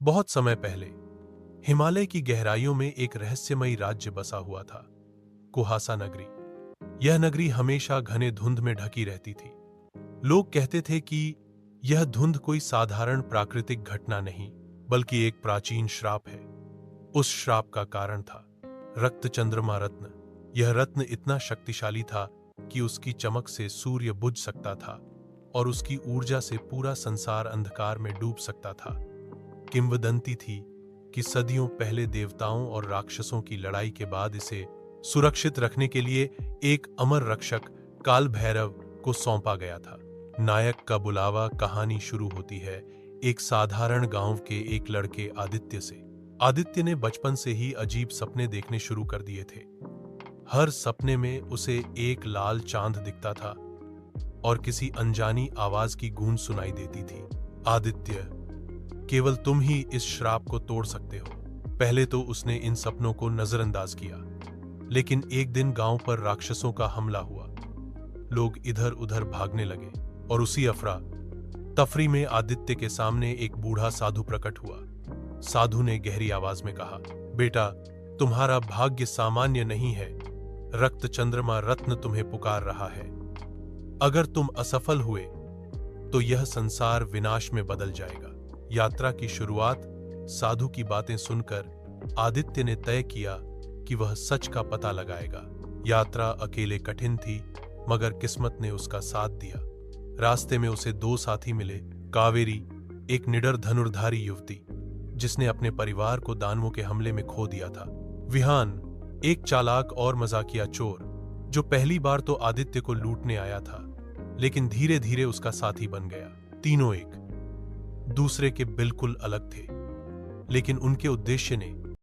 बहुत समय पहले हिमालय की गहराइयों में एक रहस्यमयी राज्य बसा हुआ था, कुहासा नगरी। यह नगरी हमेशा घने धुंध में ढकी रहती थी। लोग कहते थे कि यह धुंध कोई साधारण प्राकृतिक घटना नहीं, बल्कि एक प्राचीन श्राप है। उस श्राप का कारण था रक्त चंद्रमा रत्न। यह रत्न इतना शक्तिशाली था कि उसकी चमक से सूर्य बुझ सकता था और उसकी ऊर्जा से पूरा संसार अंधकार में डूब सकता था। किंवदंती थी कि सदियों पहले देवताओं और राक्षसों की लड़ाई के बाद इसे सुरक्षित रखने के लिए एक अमर रक्षक काल भैरव को सौंपा गया था। नायक का बुलावा। कहानी शुरू होती है एक साधारण गांव के एक लड़के आदित्य से। आदित्य ने बचपन से ही अजीब सपने देखने शुरू कर दिए थे। हर सपने में उसे एक लाल चांद दिखता था और किसी अनजानी आवाज की गूंज सुनाई देती थी। आदित्य, केवल तुम ही इस श्राप को तोड़ सकते हो। पहले तो उसने इन सपनों को नजरअंदाज किया, लेकिन एक दिन गांव पर राक्षसों का हमला हुआ। लोग इधर उधर भागने लगे और उसी अफरा तफरी में आदित्य के सामने एक बूढ़ा साधु प्रकट हुआ। साधु ने गहरी आवाज में कहा, बेटा, तुम्हारा भाग्य सामान्य नहीं है। रक्त चंद्रमा रत्न तुम्हें पुकार रहा है। अगर तुम असफल हुए तो यह संसार विनाश में बदल जाएगा। यात्रा की शुरुआत। साधु की बातें सुनकर आदित्य ने तय किया कि वह सच का पता लगाएगा। यात्रा अकेले कठिन थी, मगर किस्मत ने उसका साथ दिया। रास्ते में उसे दो साथी मिले। कावेरी, एक निडर धनुर्धारी युवती जिसने अपने परिवार को दानवों के हमले में खो दिया था। विहान, एक चालाक और मजाकिया चोर जो पहली बार तो आदित्य को लूटने आया था, लेकिन धीरे धीरे उसका साथी बन गया। तीनों एक दूसरे के बिल्कुल अलग थे, लेकिन उनके उद्देश्य ने